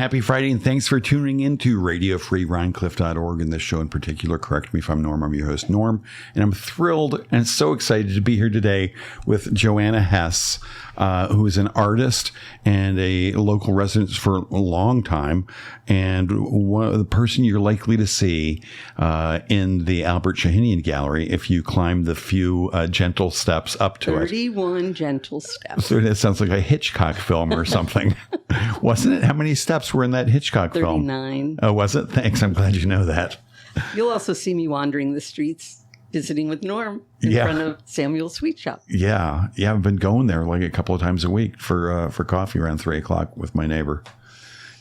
happy Friday, and thanks for tuning in to RadioFreeRhinecliff.org. And this show in particular, correct me if I'm Norm, I'm your host, Norm. And I'm thrilled and so excited to be here today with Joanna Hess, who is an artist and a local resident for a long time, and the person you're likely to see in the Albert Shahinian Gallery if you climb the few gentle steps up to 31 gentle steps. So that sounds like a Hitchcock film or something. Wasn't it? How many steps were in that Hitchcock 39. film? Oh, was it? Thanks. I'm glad you know that. You'll also see me wandering the streets, visiting with Norm in front of Samuel's Sweet Shop. Yeah. I've been going there like a couple of times a week for coffee around 3 o'clock with my neighbor.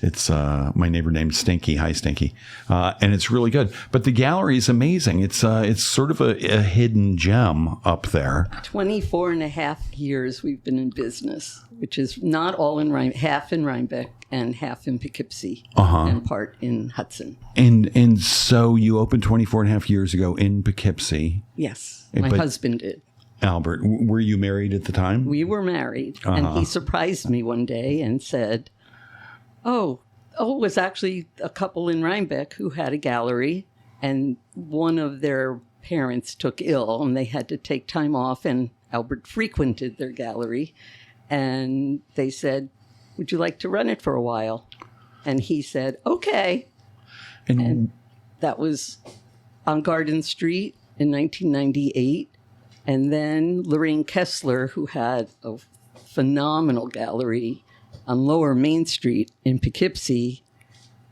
It's my neighbor named Stinky. Hi, Stinky. And it's really good. But the gallery is amazing. It's sort of a hidden gem up there. 24 and a half years we've been in business, which is not all in Rhinebeck, half in Rhinebeck and half in Poughkeepsie and part in Hudson. And so you opened 24 and a half years ago in Poughkeepsie. Yes, my husband did. Albert, were you married at the time? We were married. And he surprised me one day and said, Oh, it was actually a couple in Rhinebeck who had a gallery, and one of their parents took ill and they had to take time off, and Albert frequented their gallery, and they said, would you like to run it for a while? And he said, okay. And that was on Garden Street in 1998. And then Lorraine Kessler, who had a phenomenal gallery on Lower Main Street in Poughkeepsie,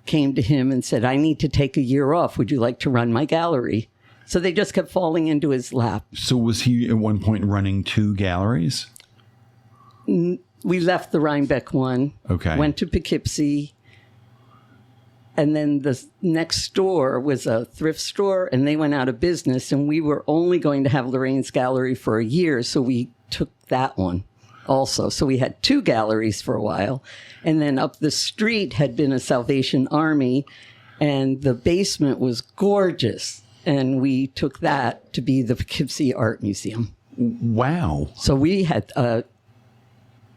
came to him and said, I need to take a year off. Would you like to run my gallery? So they just kept falling into his lap. So was he at one point running 2 galleries? We left the Rhinebeck one, went to Poughkeepsie, and then the next store was a thrift store, and they went out of business, and we were only going to have Lorraine's gallery for a year, so we took that one also. So we had 2 galleries for a while. And then up the street had been a Salvation Army, and the basement was gorgeous. And we took that to be the Poughkeepsie Art Museum. Wow. So we had a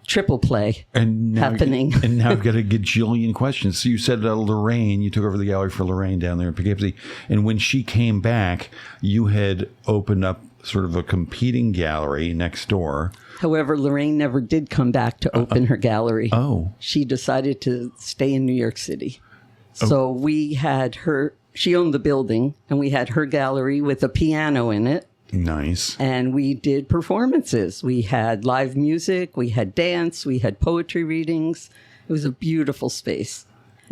triple play happening. And now I've got a gajillion questions. So you said Lorraine, you took over the gallery for Lorraine down there in Poughkeepsie. And when she came back, you had opened up sort of a competing gallery next door. However, Lorraine never did come back to open her gallery. She decided to stay in New York City. So we had her, she owned the building, and we had her gallery with a piano in it. Nice. And we did performances. We had live music, we had dance, we had poetry readings. It was a beautiful space.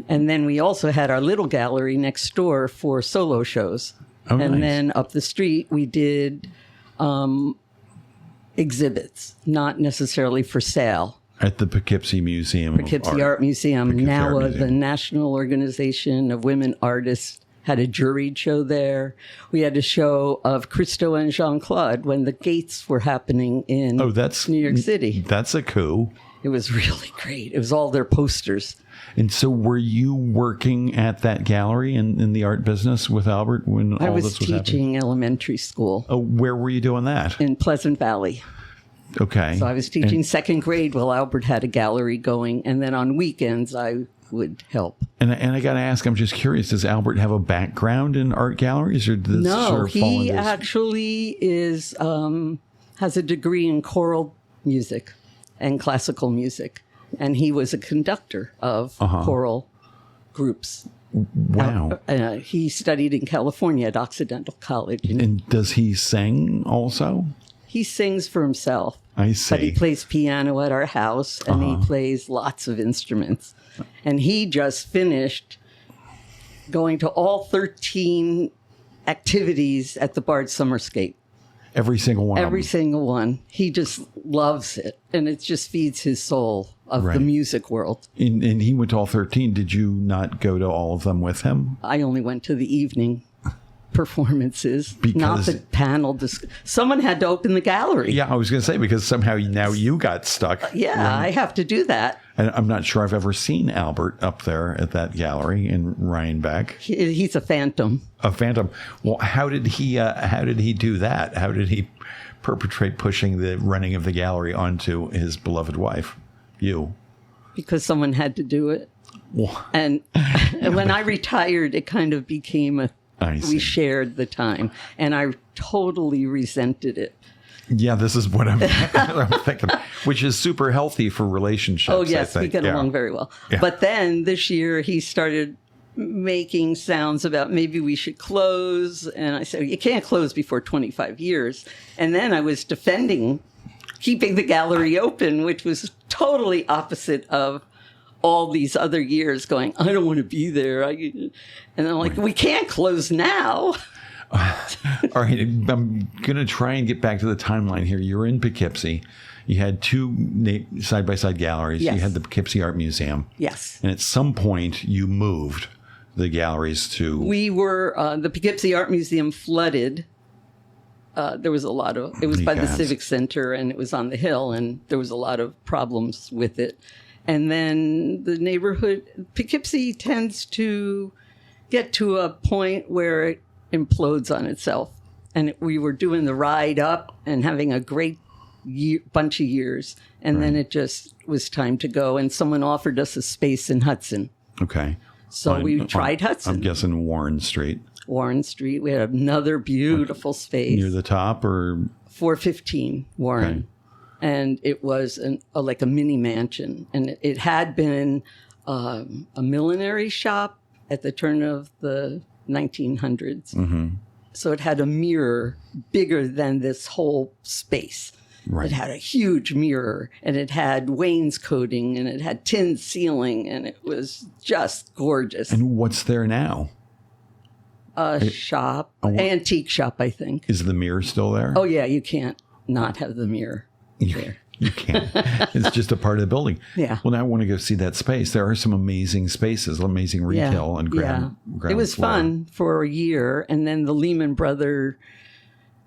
And then we also had our little gallery next door for solo shows. And then up the street, we did exhibits, not necessarily for sale. At the Poughkeepsie Museum Poughkeepsie Art Museum, now the National Organization of Women Artists, had a juried show there. We had a show of Christo and Jean-Claude when the Gates were happening in New York City. That's a coup. It was really great. It was all their posters. And so were you working at that gallery in the art business with Albert when all this was happening? I was teaching elementary school. Oh, where were you doing that? In Pleasant Valley. Okay. So I was teaching second grade while Albert had a gallery going. And then on weekends, I would help. And I got to ask, I'm just curious, does Albert have a background in art galleries? Or does no, he actually is has a degree in choral music and classical music. And he was a conductor of choral groups. Wow. He studied in California at Occidental College. And does he sing also? He sings for himself. I see. But he plays piano at our house, and he plays lots of instruments. And he just finished going to all 13 activities at the Bard Summerscape. Every single one. Every single one. He just loves it. And it just feeds his soul of the music world. And he went to all 13. Did you not go to all of them with him? I only went to the evening performances, not the panel. Someone had to open the gallery. Yeah, I was going to say, because somehow now you got stuck. I have to do that. And I'm not sure I've ever seen Albert up there at that gallery in Rhinebeck. He's a phantom. A phantom. Well, how did he do that? How did he perpetrate pushing the running of the gallery onto his beloved wife, you? Because someone had to do it. And when I retired, it kind of became we shared the time, and I totally resented it. Yeah, this is what I'm thinking, which is super healthy for relationships. Oh, yes, we get along very well. Yeah. But then this year he started making sounds about maybe we should close. And I said, you can't close before 25 years. And then I was defending keeping the gallery open, which was totally opposite of all these other years going, I don't want to be there. And I'm like, we can't close now. All right, I'm going to try and get back to the timeline here. You're in Poughkeepsie. You had two side-by-side galleries. Yes. You had the Poughkeepsie Art Museum. Yes. And at some point, you moved the galleries to... We were, the Poughkeepsie Art Museum flooded. There was a lot of... It was by the Civic Center, and it was on the hill, and there was a lot of problems with it. And then the neighborhood... Poughkeepsie tends to get to a point where it implodes on itself. And we were doing the ride up and having a great bunch of years. And then it just was time to go. And someone offered us a space in Hudson. Okay. So we tried Hudson. I'm guessing Warren Street. Warren Street. We had another beautiful space. Near the top or? 415 Warren. Okay. And it was like a mini mansion. And it had been a millinery shop at the turn of the 1900s. Mm-hmm. So it had a mirror bigger than this whole space. Right. It had a huge mirror, and it had wainscoting, and it had tin ceiling, and it was just gorgeous. And what's there now? Shop, antique shop, I think. Is the mirror still there? Oh, yeah, you can't not have the mirror there. You can't. It's just a part of the building. Yeah. Well, now I want to go see that space. There are some amazing spaces, amazing retail and ground It was floor. fun for a year, and then the Lehman Brothers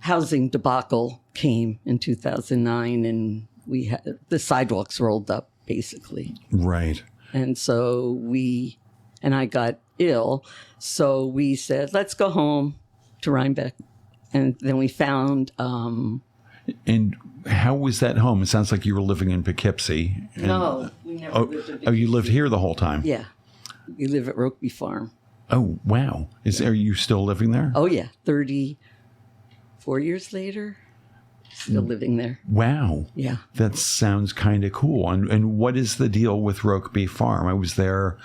housing debacle came in 2009, and we had the sidewalks rolled up, basically. Right. And so I got ill, so we said, let's go home to Rhinebeck. And then we found... And how was that home? It sounds like you were living in Poughkeepsie. No, we never lived in Poughkeepsie. Oh, you lived here the whole time? Yeah. We live at Rokeby Farm. Oh, wow. Are you still living there? Oh, yeah. 34 years later, still living there. Wow. Yeah. That sounds kind of cool. And what is the deal with Rokeby Farm? I was there...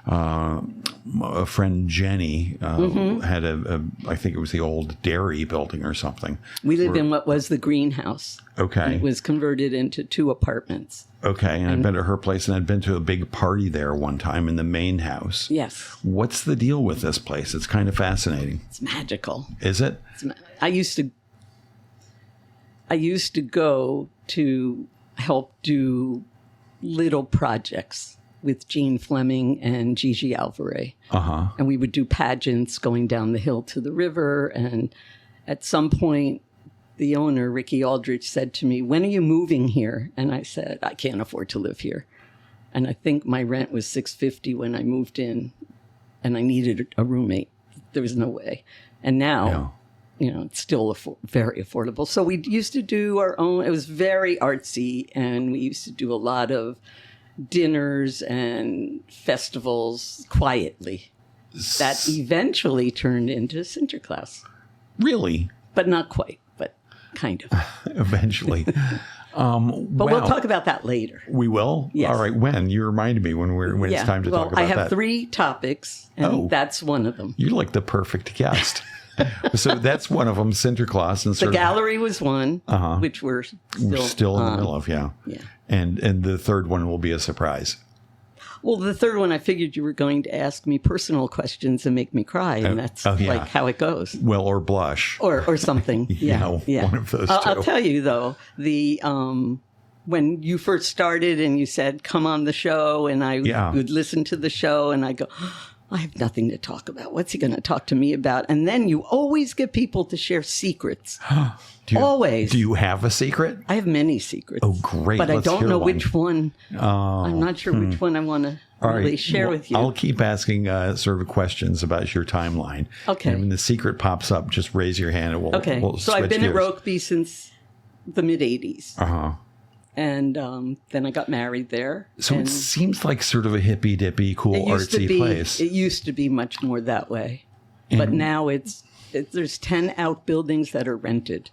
a friend, Jenny, had I think it was the old dairy building or something. We lived in what was the greenhouse. Okay. And it was converted into 2 apartments. Okay. And I'd been to her place, and I'd been to a big party there one time in the main house. Yes. What's the deal with this place? It's kind of fascinating. It's magical. Is it? I used to go to help do little projects with Jean Fleming and Gigi Alvarez. Uh-huh. And we would do pageants going down the hill to the river. And at some point, the owner, Ricky Aldrich, said to me, when are you moving here? And I said, I can't afford to live here. And I think my rent was $650 when I moved in, and I needed a roommate. There was no way. And now, it's still very affordable. So we used to do our own. It was very artsy, and we used to do a lot of dinners and festivals quietly. That eventually turned into Sinterklaas. Really? But not quite, but kind of. Eventually. But we'll talk about that later. We will? Yes. All right. When? You remind me when it's time to talk about that. I have 3 topics, and that's one of them. You're like the perfect guest. So that's one of them, Sinterklaas. And the gallery was one, which we're still in the middle of, Yeah. And the third one will be a surprise. Well, the third one, I figured you were going to ask me personal questions and make me cry, and that's like how it goes. Well, or blush. Or something. Yeah. One of those two. I'll tell you, though, when you first started and you said, come on the show, and I would listen to the show, and I go... I have nothing to talk about. What's he going to talk to me about? And then you always get people to share secrets. Always. Do you have a secret? I have many secrets. Oh, great. But I don't know which one. I'm not sure which one I want to really share with you. I'll keep asking sort of questions about your timeline. Okay. And when the secret pops up, just raise your hand and we'll so I've been gears. at Rokeby since the mid-'80s. Uh-huh. And then I got married there. So and it seems like sort of a hippy-dippy, cool, artsy place. It used to be much more that way. But now there's 10 outbuildings that are rented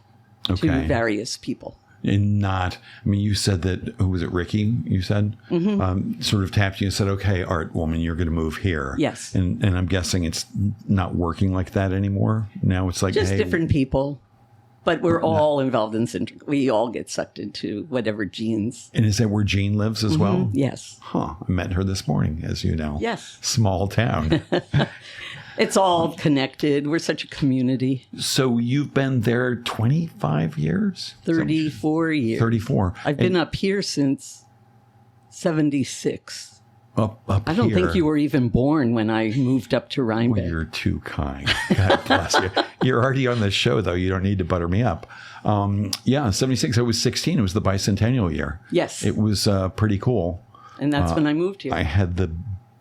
to various people. And not, I mean, you said that, who was it, Ricky, you said? Sort of tapped you and said, okay, art woman, you're going to move here. Yes. And I'm guessing it's not working like that anymore. Now it's like, just hey, different people. But we're all involved in we all get sucked into whatever genes. And is that where Jean lives as well? Yes. Huh. I met her this morning, as you know. Yes. Small town. It's all connected. We're such a community. So you've been there 25 years? 34 years. 34. I've been up here since 76. Up I don't think you were even born when I moved up to Rhinebeck. Well, you're too kind. God bless you. You're already on this show, though. You don't need to butter me up. 76. I was 16. It was the bicentennial year. Yes. It was pretty cool. And that's when I moved here. I had the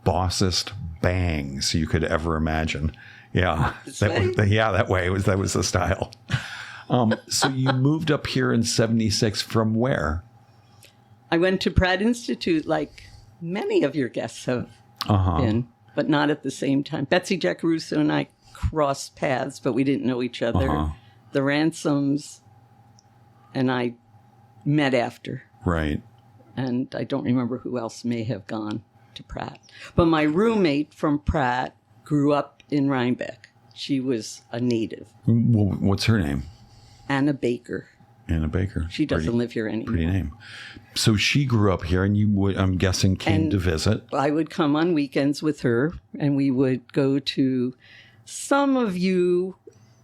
bossest bangs you could ever imagine. Yeah. That way. That was the style. So you moved up here in 76 from where? I went to Pratt Institute like many of your guests have been, but not at the same time. Betsy Giacaruso and I crossed paths, but we didn't know each other. The Ransoms and I met after. Right. And I don't remember who else may have gone to Pratt. But my roommate from Pratt grew up in Rhinebeck. She was a native. Well, what's her name? Anna Baker. Anna Baker. She doesn't live here anymore. Pretty name. So she grew up here, and you would, I'm guessing, came to visit. I would come on weekends with her, and we would go to, some of you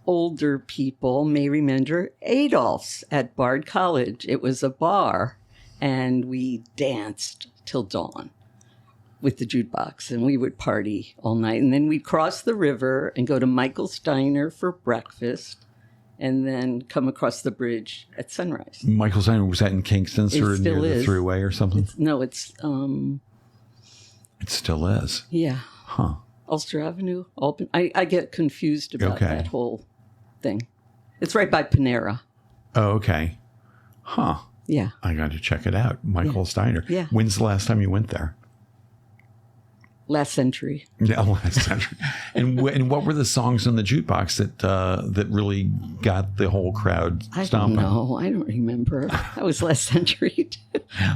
older people may remember, Adolph's at Bard College. It was a bar, and we danced till dawn with the jukebox, and we would party all night. And then we'd cross the river and go to Michael's Diner for breakfast, and then come across the bridge at sunrise. Michael's Diner, was that in Kingston, sort of near the Thruway or something? It still is. Yeah. Huh. Ulster Avenue, Albany. I get confused about that whole thing. It's right by Panera. Oh, okay. Huh. Yeah. I got to check it out. Michael's Diner. Yeah. When's the last time you went there? Last century. Yeah, last century. And what were the songs on the jukebox that really got the whole crowd stomping? I don't know. I don't remember. That was last century.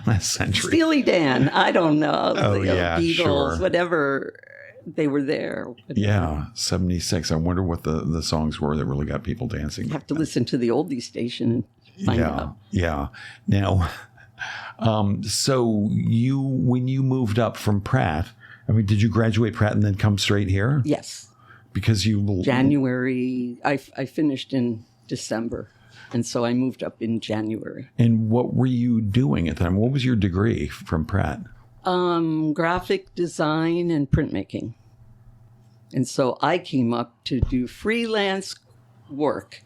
Last century. Steely Dan. I don't know. Oh, yeah, Beatles, sure. Whatever. They were there. Yeah, 76. I wonder what the songs were that really got people dancing. You have to listen to the oldie station and find out. Yeah. Now, so when you moved up from Pratt, I mean, did you graduate Pratt and then come straight here? Yes. Because January, I finished in December, and so I moved up in January. And what were you doing at the time? What was your degree from Pratt? Graphic design and printmaking. And so I came up to do freelance work.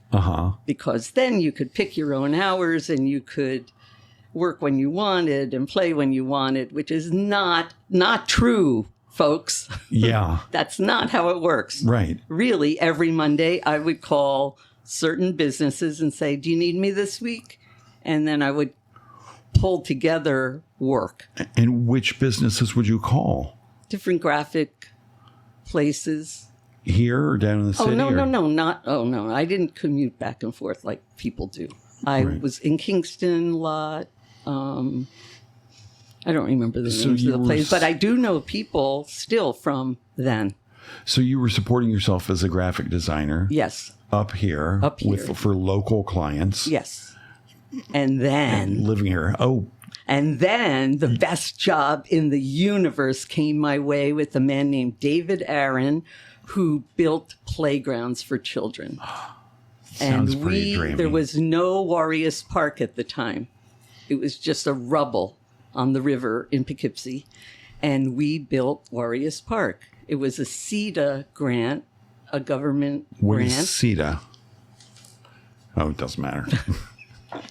Because then you could pick your own hours and you could work when you wanted and play when you wanted, which is not true, folks. Yeah. That's not how it works. Right. Really, every Monday I would call certain businesses and say, do you need me this week? And then I would pull together work. And which businesses would you call? Different graphic places. Here or down in the city? No. I didn't commute back and forth like people do. I was in Kingston a lot. I don't remember the names of the place, but I do know people still from then. So you were supporting yourself as a graphic designer? Yes. Up here. For local clients? Yes. And then... living here. Oh. And then the best job in the universe came my way with a man named David Aaron, who built playgrounds for children. Sounds pretty dreamy. There was no Warriors Park at the time. It was just a rubble on the river in Poughkeepsie. And we built Warriors Park. It was a CETA grant, a government grant. What is CETA? Oh, it doesn't matter.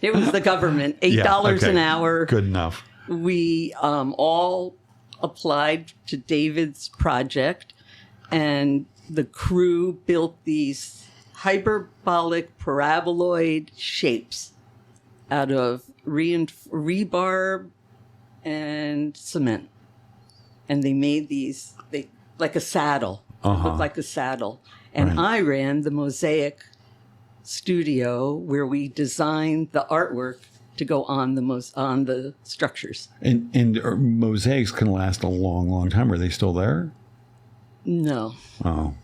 It was the government, $8 an hour. Good enough. We all applied to David's project, and the crew built these hyperbolic paraboloid shapes out of rebar and cement. And they made these, like a saddle. It looked like a saddle. And I ran the mosaic studio where we designed the artwork to go on the structures. And mosaics can last a long, long time. Are they still there? No. Oh.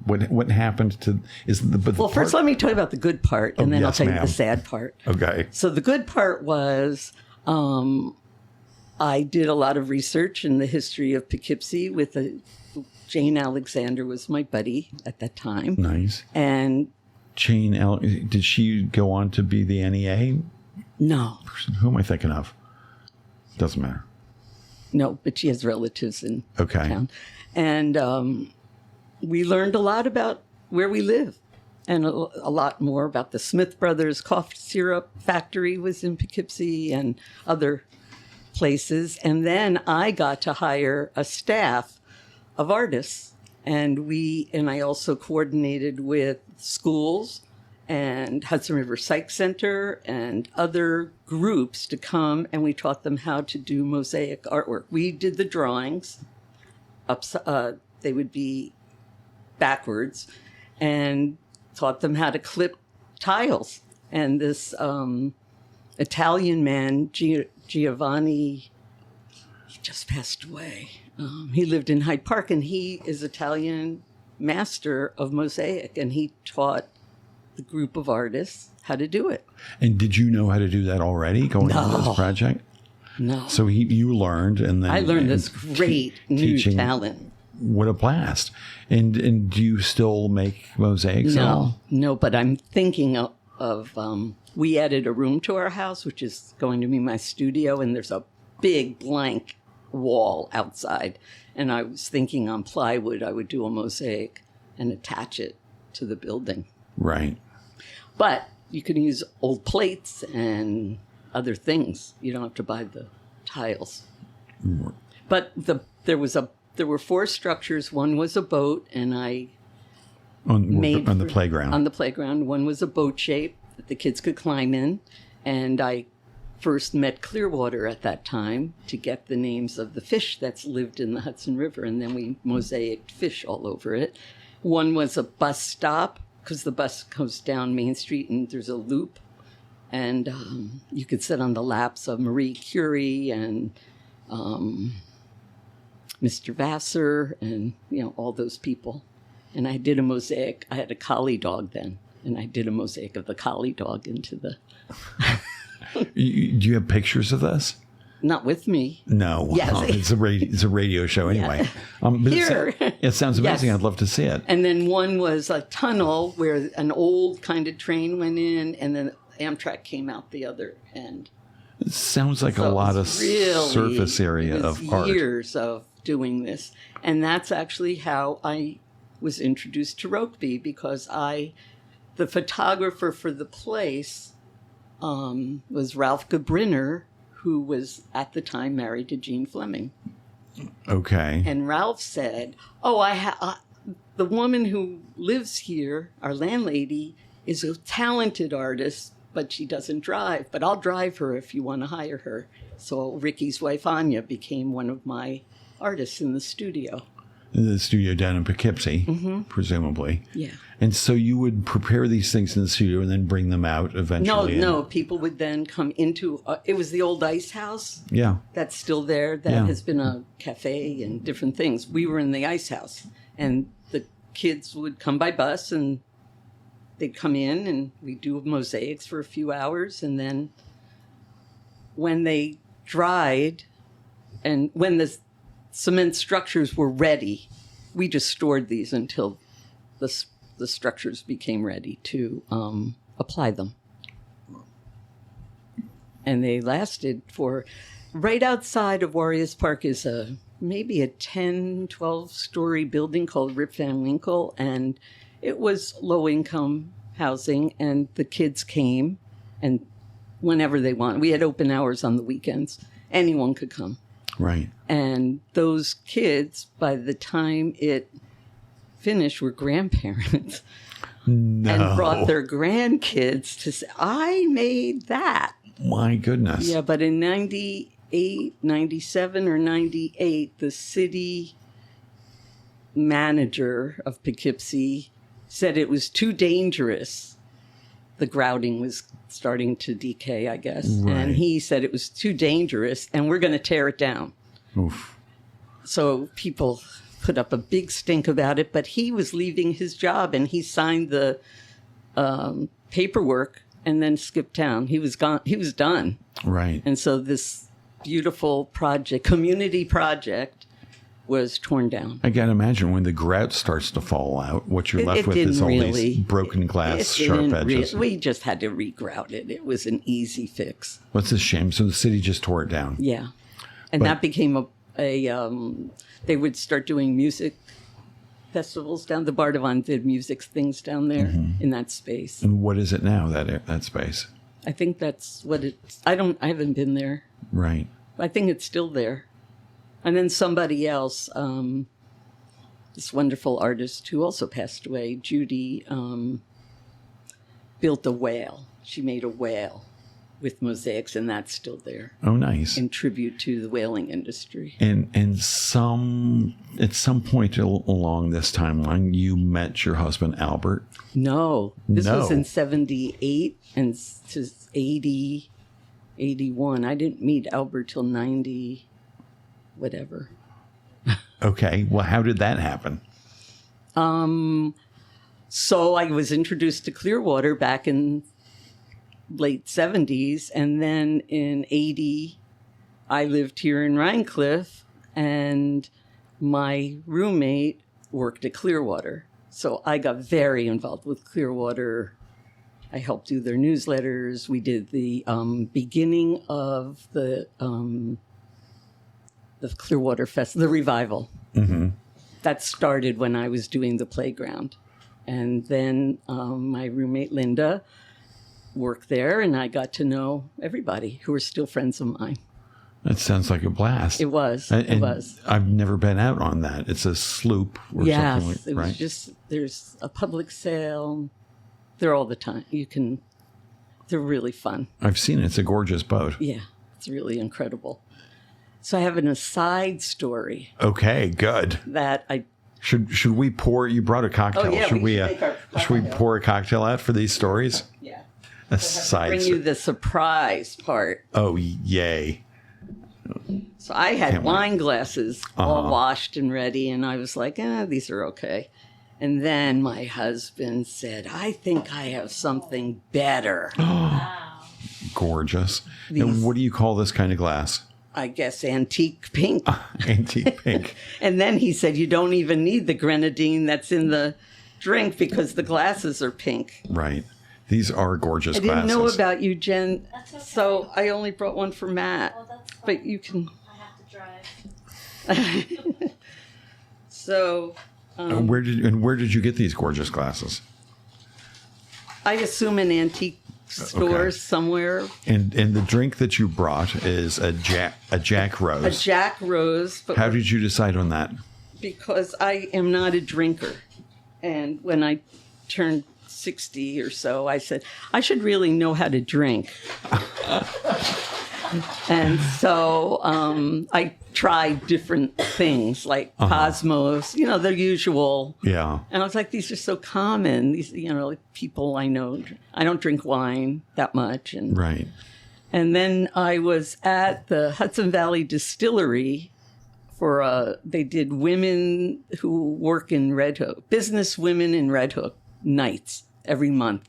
What happened to first let me tell you about the good part, and then I'll tell you the sad part. Okay. So the good part was I did a lot of research in the history of Poughkeepsie with Jane Alexander was my buddy at that time. Nice. And did she go on to be the NEA? No. Who am I thinking of? Doesn't matter. No, but she has relatives in Okay. town. And we learned a lot about where we live and a lot more about the Smith Brothers cough syrup factory was in Poughkeepsie and other places. And then I got to hire a staff of artists. And I also coordinated with schools and Hudson River Psych Center and other groups to come, and we taught them how to do mosaic artwork. We did the drawings. They would be backwards, and taught them how to clip tiles. And this Italian man, Giovanni, he just passed away. He lived in Hyde Park, and he is Italian master of mosaic, and he taught the group of artists how to do it. And did you know how to do that already going into this project? No. So you learned, and then I learned this great new talent. What a blast! And do you still make mosaics? No, but I'm thinking of we added a room to our house, which is going to be my studio, and there's a big blank wall outside. And I was thinking on plywood, I would do a mosaic and attach it to the building. Right. But you can use old plates and other things. You don't have to buy the tiles. But there were 4 structures. One was a boat, and I on the playground. On the playground. One was a boat shape that the kids could climb in. And I first met Clearwater at that time to get the names of the fish that's lived in the Hudson River. And then we mosaicked fish all over it. One was a bus stop, because the bus goes down Main Street and there's a loop. And you could sit on the laps of Marie Curie and Mr. Vassar and, all those people. And I did a mosaic. I had a collie dog then. And I did a mosaic of the collie dog into the... Do you have pictures of this? Not with me. No. Yes. It's a radio show anyway. Here. It sounds amazing. Yes. I'd love to see it. And then one was a tunnel where an old kind of train went in, and then Amtrak came out the other end. It sounds like a lot of surface area of art. Years of doing this. And that's actually how I was introduced to Rokeby, because the photographer for the place was Ralph Gabrinner, who was at the time married to Jean Fleming. Okay. And Ralph said, the woman who lives here, our landlady, is a talented artist, but she doesn't drive. But I'll drive her if you want to hire her. So Ricky's wife, Anya, became one of my artists in the studio. In the studio down in Poughkeepsie, presumably. Yeah. And so you would prepare these things in the studio and then bring them out eventually? No. People would then come into... it was the old ice house. Yeah. That's still there. That has been a cafe and different things. We were in the ice house. And the kids would come by bus and they'd come in and we'd do mosaics for a few hours. And then when they dried and when the cement structures were ready, we just stored these until the structures became ready to apply them. And they lasted for... Right outside of Warriors Park is maybe a 10, 12-story building called Rip Van Winkle, and it was low-income housing, and the kids came, and whenever they wanted. We had open hours on the weekends. Anyone could come. Right. And those kids, by the time it finished, were grandparents. No. And brought their grandkids to say, I made that. My goodness. Yeah, but in 98, 97 or 98, the city manager of Poughkeepsie said it was too dangerous. The grouting was starting to decay, I guess. Right. And he said it was too dangerous and we're going to tear it down. Oof. So people put up a big stink about it, but he was leaving his job and he signed the paperwork and then skipped town. He was gone. He was done. Right. And so this beautiful project, community project, was torn down. I can't imagine when the grout starts to fall out, what you're left with is all these broken glass, sharp edges. We just had to regrout it. It was an easy fix. What's a shame. So the city just tore it down. Yeah. And that became they would start doing music festivals down. The Bardavon did music things down there in that space. And what is it now, that space? I think that's what it's, I haven't been there. Right. I think it's still there. And then somebody else, this wonderful artist who also passed away, Judy, built a whale. She made a whale with mosaics, and that's still there. Oh, nice. In tribute to the whaling industry. And at some point along this timeline, you met your husband, Albert? No. This was in 78 and to 80, 81. I didn't meet Albert till 90, whatever. Okay. Well, how did that happen? So I was introduced to Clearwater back in late 70s, and then in 80 I lived here in Rhinecliff, and my roommate worked at Clearwater, so I got very involved with Clearwater. I helped do their newsletters. We did the beginning of the Clearwater Fest, the revival. That started when I was doing the playground, and then my roommate Linda worked there, and I got to know everybody who are still friends of mine. That sounds like a blast. It was. It was. I've never been out on that. It's a sloop or something like that. It was just, there's a public sale. They're all the time. They're really fun. I've seen it. It's a gorgeous boat. Yeah, it's really incredible. So I have an aside story. Okay, good. That I... Should we pour, you brought a cocktail. Oh, yeah, should we pour a cocktail out for these stories? Yeah. Aside. Bring you the surprise part. Oh, yay. So I had wine glasses all washed and ready, and I was like, these are okay. And then my husband said, I think I have something better. Wow. Gorgeous. And what do you call this kind of glass? I guess antique pink. Antique pink. And then he said, you don't even need the grenadine that's in the drink because the glasses are pink. Right. These are gorgeous glasses. I didn't know about you, Jen. That's okay. So I only brought one for Matt. Well, that's fine. But you can... I have to drive. So... where did you get these gorgeous glasses? I assume in antique stores somewhere. And the drink that you brought is a Jack Rose. A Jack Rose. But How did you decide on that? Because I am not a drinker. And when I turned 60 or so, I said, I should really know how to drink. And so I tried different things like Cosmos, the usual. Yeah. And I was like, these are so common. These, like people I know. I don't drink wine that much. And, right. And then I was at the Hudson Valley Distillery they did women who work in Red Hook, business women in Red Hook nights every month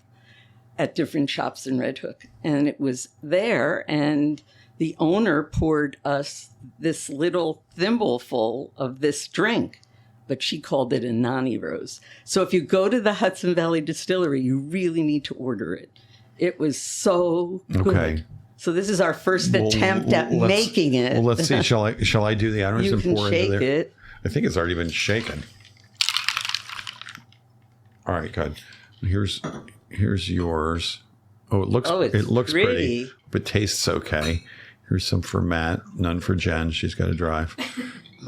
at different shops in Red Hook. And it was there, and the owner poured us this little thimbleful of this drink, but she called it a Nani Rose. So if you go to the Hudson Valley Distillery, you really need to order it. It was so good. Okay. So this is our first attempt at making it. Well, let's see. Shall I do the honors and pour shake into there? It. I think it's already been shaken. All right, good. Here's yours. Oh, it looks pretty, but tastes okay. Here's some for Matt, none for Jen. She's got to drive.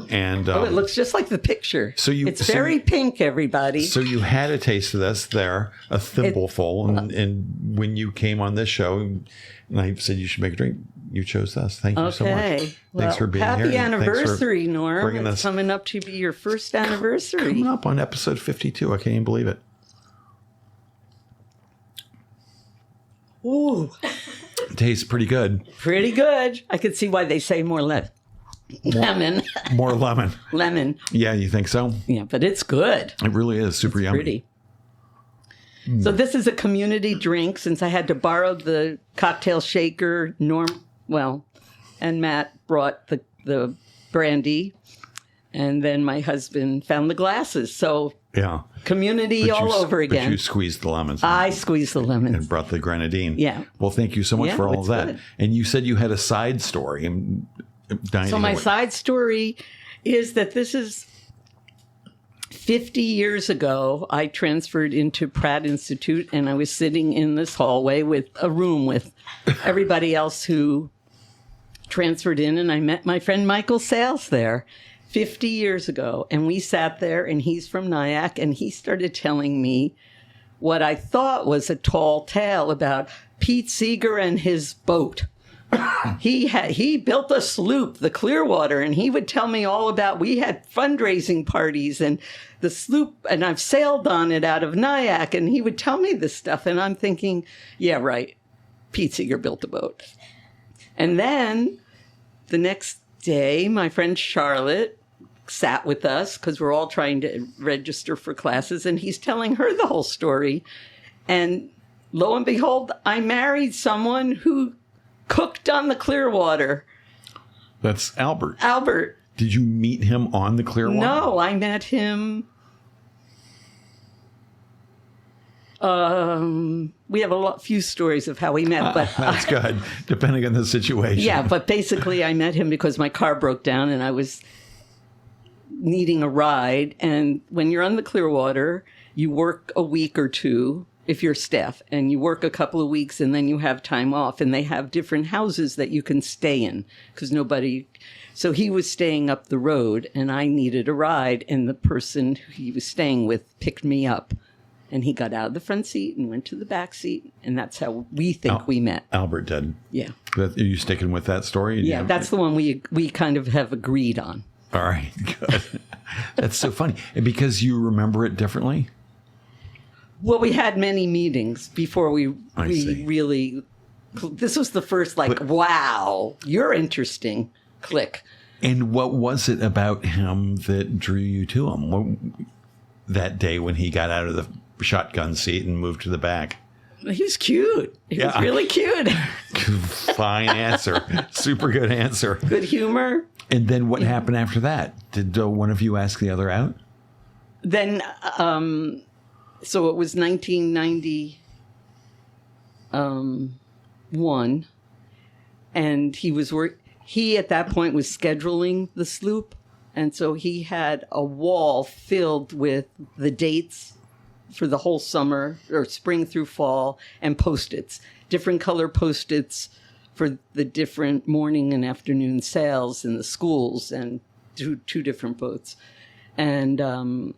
And it looks just like the picture. It's very pink, everybody. So you had a taste of this there, a thimbleful, and when you came on this show, and I said you should make a drink, you chose this. Thank you so much. Thanks for being here. Happy anniversary, Norm. It's coming up to be your first anniversary. Coming up on episode 52. I can't even believe it. Ooh. Tastes pretty good. Pretty good. I could see why they say more lemon. More lemon. Lemon. Yeah, you think so? Yeah, but it's good. It really is super yummy. Pretty. So this is a community drink. Since I had to borrow the cocktail shaker, and Matt brought the brandy, and then my husband found the glasses. So yeah, community all over again. But you squeezed the lemons. I squeezed the lemons. And brought the grenadine. Yeah. Well, thank you so much for all of that. Good. And you said you had a side story. So my side story is that this is 50 years ago. I transferred into Pratt Institute, and I was sitting in this hallway with a room with everybody else who transferred in, and I met my friend Michael Sales there 50 years ago. And we sat there, and he's from Nyack, and he started telling me what I thought was a tall tale about Pete Seeger and his boat. He built a sloop, the Clearwater, and he would tell me all about, we had fundraising parties and the sloop, and I've sailed on it out of Nyack, and he would tell me this stuff, and I'm thinking, yeah, right, Pete Seeger built a boat. And then the next day, my friend Charlotte sat with us because we're all trying to register for classes, and he's telling her the whole story. And lo and behold, I married someone who cooked on the Clearwater. That's Albert. Albert. Did you meet him on the Clearwater? No, I met him. We have few stories of how we met, but that's good, depending on the situation. Yeah, but basically, I met him because my car broke down and I was needing a ride. And when you're on the Clearwater, you work a week or two. If you're staff, and you work a couple of weeks and then you have time off, and they have different houses that you can stay in because so he was staying up the road and I needed a ride, and the person who he was staying with picked me up, and he got out of the front seat and went to the back seat, and that's how we think we met. Albert did. Yeah. Are you sticking with that story? Yeah, that's the one we kind of have agreed on. All right, good. That's so funny. And because you remember it differently? Well, we had many meetings before we really. This was the first, wow, you're interesting. Click. And what was it about him that drew you to him that day when he got out of the shotgun seat and moved to the back? He was cute. He was really cute. Fine answer. Super good answer. Good humor. And then what happened after that? Did one of you ask the other out? Then. So it was 1991, and he at that point was scheduling the sloop, and so he had a wall filled with the dates for the whole summer, or spring through fall, and Post-its, different color Post-its for the different morning and afternoon sails in the schools, and two different boats. And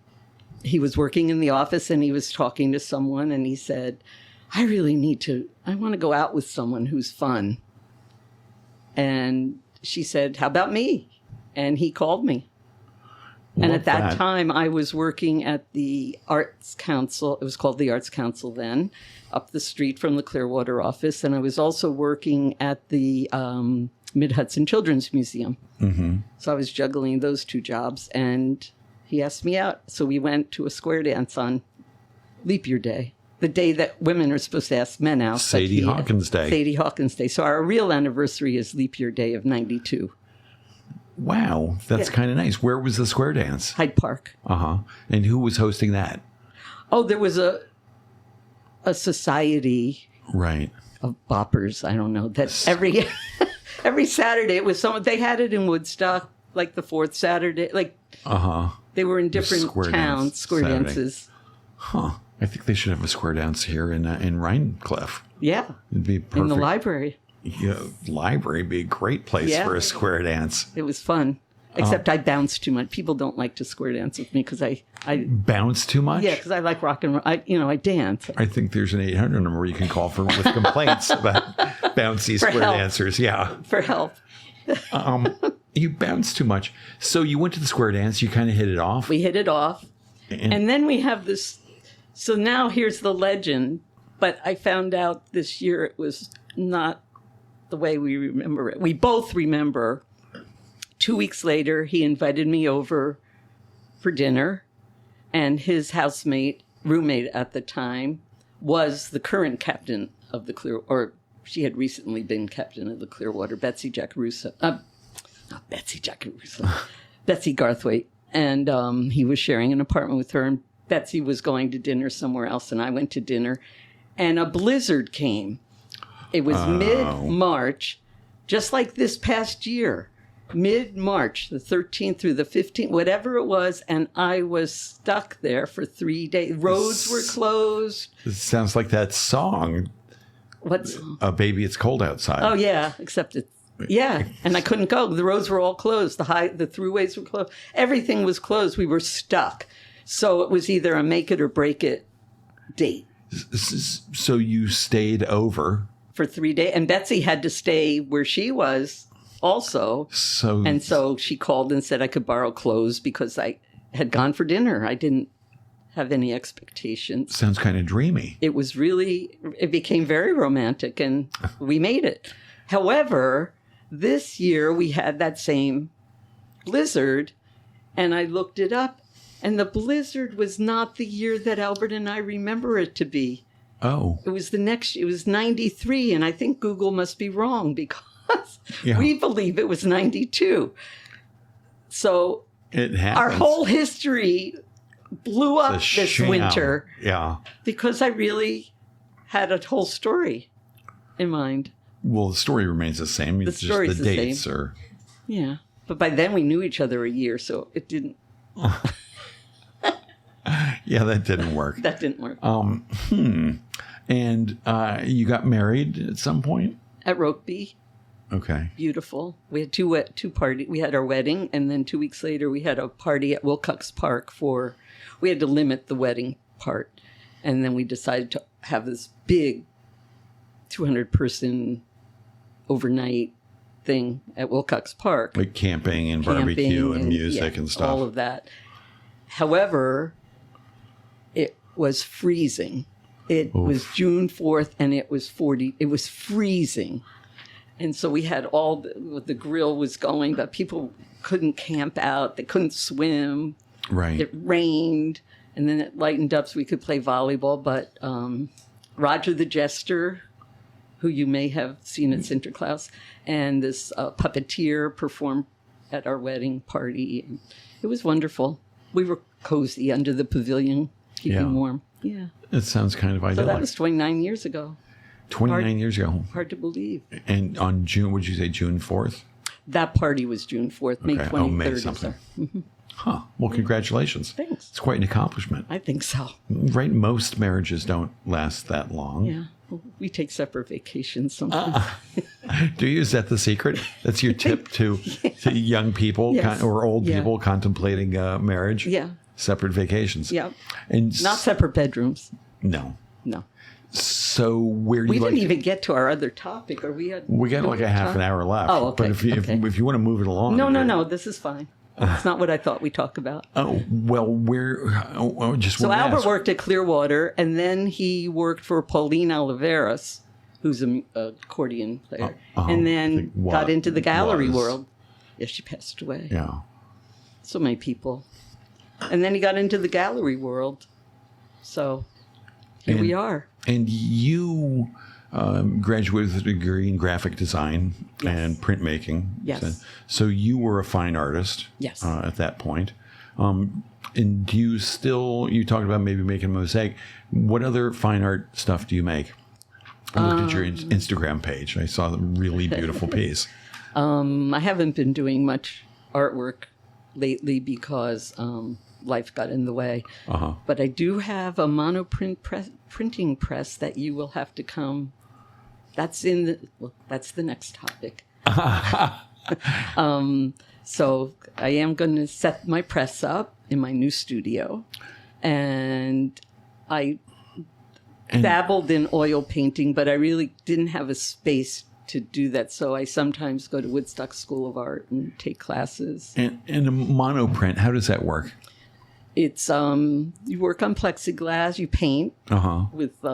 he was working in the office, and he was talking to someone, and he said, I want to go out with someone who's fun. And she said, how about me? And he called me. And at that time, I was working at the Arts Council. It was called the Arts Council then, up the street from the Clearwater office. And I was also working at the Mid-Hudson Children's Museum. Mm-hmm. So I was juggling those two jobs, and he asked me out. So we went to a square dance on Leap Year Day, the day that women are supposed to ask men out. Sadie Hawkins Day. Sadie Hawkins Day. So our real anniversary is Leap Year Day of 92. Wow. That's kind of nice. Where was the square dance? Hyde Park. Uh-huh. And who was hosting that? Oh, there was a society. Right. Of boppers. I don't know. That every Saturday it was someone. They had it in Woodstock, like the fourth Saturday. They were in different towns, square dances. Huh. I think they should have a square dance here in Rhinecliff. Yeah. It'd be perfect. In the library. Yeah, library would be a great place for a square dance. It was fun. Except I bounce too much. People don't like to square dance with me because I bounce too much. Yeah, because I like rock and roll. I dance. I think there's an 800 number you can call for with complaints about bouncy square dancers. Yeah, for help. You bounce too much. So you went to the square dance. You kind of hit it off. We hit it off, and then we have this. So now here's the legend. But I found out this year it was not the way we remember it. We both remember. 2 weeks later, he invited me over for dinner, and his roommate at the time, was the current captain of the or she had recently been captain of the Clearwater, Betsy Jackaruso. Not Betsy Jackaruso, Betsy Garthwaite. And he was sharing an apartment with her, and Betsy was going to dinner somewhere else, and I went to dinner, and a blizzard came. It was mid-March, just like this past year. Mid-March, the 13th through the 15th, whatever it was, and I was stuck there for 3 days. Roads were closed. It sounds like that song. What song? Baby, It's Cold Outside. Oh, yeah, except and I couldn't go. The roads were all closed. The throughways were closed. Everything was closed. We were stuck. So it was either a make it or break it date. So you stayed over? For 3 days. And Betsy had to stay where she was also. So she called and said I could borrow clothes because I had gone for dinner. I didn't have any expectations. Sounds kind of dreamy. It became very romantic, and we made it. However, this year we had that same blizzard, and I looked it up, and the blizzard was not the year that Albert and I remember it to be. Oh. It was it was 93, and I think Google must be wrong because we believe it was 92. So it happens. Our whole history blew up this winter. Yeah. Because I really had a whole story in mind. Well, the story remains the same. It's just the dates same. Yeah. But by then we knew each other a year, so it didn't. Yeah, that didn't work. That didn't work. And you got married at some point? At Rokeby. Okay. Beautiful. We had two parties. We had our wedding, and then 2 weeks later we had a party at Wilcox Park we had to limit the wedding part. And then we decided to have this big 200-person overnight thing at Wilcox Park. Like camping and barbecue and music and stuff. All of that. However, it was freezing. It was June 4th, and it was 40. It was freezing. And so we had the grill was going, but people couldn't camp out. They couldn't swim. Right. It rained, and then it lightened up so we could play volleyball. But Roger the Jester, who you may have seen at Sinterklaas, and this puppeteer performed at our wedding party. And it was wonderful. We were cozy under the pavilion, keeping warm. Yeah. It sounds kind of idyllic. So that was 29 years ago. 29 years ago. Hard to believe. And on June, would you say June 4th? That party was June 4th, May 23rd. May something. Mm-hmm. Huh. Well, congratulations. Thanks. It's quite an accomplishment. I think so. Right? Most marriages don't last that long. Yeah. We take separate vacations sometimes. Do you? Is that the secret? That's your tip to young people or old people contemplating marriage? Yeah. Separate vacations. Yeah. And not separate bedrooms. No. No. So where do we didn't even get to our other topic, or we got like a half an hour left. Oh, okay. But if you want to move it along, no, this is fine. It's not what I thought we'd talk about. Oh well, so Albert worked at Clearwater, and then he worked for Pauline Oliveras, who's an accordion player, and then got into the gallery world. Yeah, she passed away. Yeah, so many people, and then he got into the gallery world. So here we are. And you graduated with a degree in graphic design and printmaking. Yes. So you were a fine artist. Yes. At that point. And do you you talked about maybe making a mosaic. What other fine art stuff do you make? I looked at your Instagram page. I saw a really beautiful piece. I haven't been doing much artwork lately because life got in the way. But I do have a monoprint printing press that you will have to come. That's the next topic. So I am going to set my press up in my new studio. And I dabbled in oil painting, but I really didn't have a space to do that. So I sometimes go to Woodstock School of Art and take classes. And a monoprint, how does that work? It's you work on plexiglass, you paint with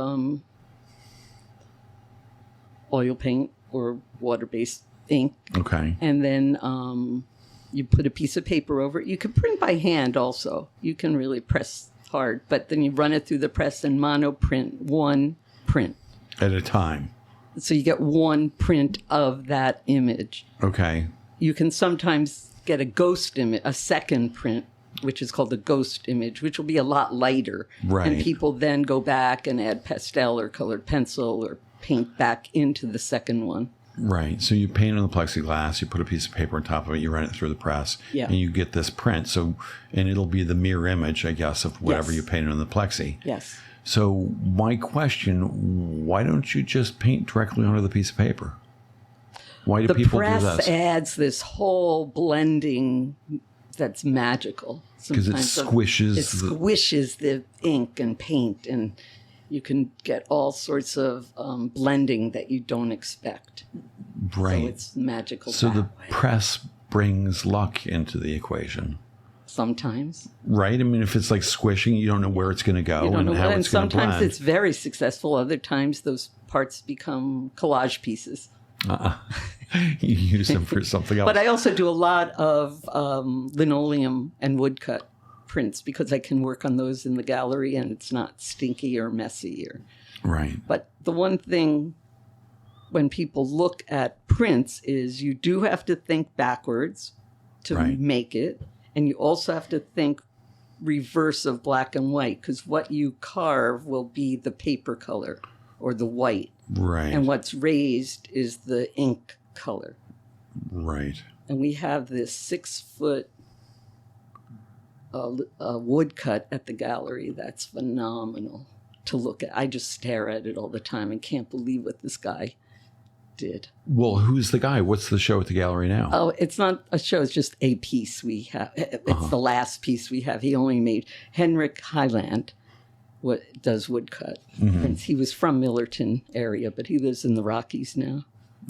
oil paint or water-based ink. Okay. And then you put a piece of paper over it. You can print by hand also. You can really press hard, but then you run it through the press and monoprint one print At a time. So you get one print of that image. Okay. You can sometimes get a ghost image, a second print, which is called a ghost image, which will be a lot lighter. Right. And people then go back and add pastel or colored pencil or paint back into the second one. Right. So you paint on the plexiglass, you put a piece of paper on top of it, you run it through the press, and you get this print. So, and it'll be the mirror image, I guess, of whatever you painted on the plexi. Yes. So my question, why don't you just paint directly onto the piece of paper? Why do people do this? The press adds this whole blending that's magical. Because it squishes the ink and paint, and you can get all sorts of blending that you don't expect. Right. So it's magical. So the press brings luck into the equation. Sometimes. Right? I mean, if it's like squishing, you don't know where it's going to go and how it's going to blend. Sometimes it's very successful. Other times those parts become collage pieces. You use them for something else. But I also do a lot of linoleum and woodcut prints because I can work on those in the gallery and it's not stinky or messy. Right. But the one thing when people look at prints is you do have to think backwards to make it. And you also have to think reverse of black and white because what you carve will be the paper color or the white. Right. And what's raised is the ink color. Right. And we have this 6-foot woodcut at the gallery that's phenomenal to look at. I just stare at it all the time and can't believe what this guy did. Well, who's the guy? What's the show at the gallery now? Oh, it's not a show. It's just a piece we have. It's the last piece we have. He only made Henrik Highland. What does woodcut prints? He was from Millerton area, but he lives in the Rockies now.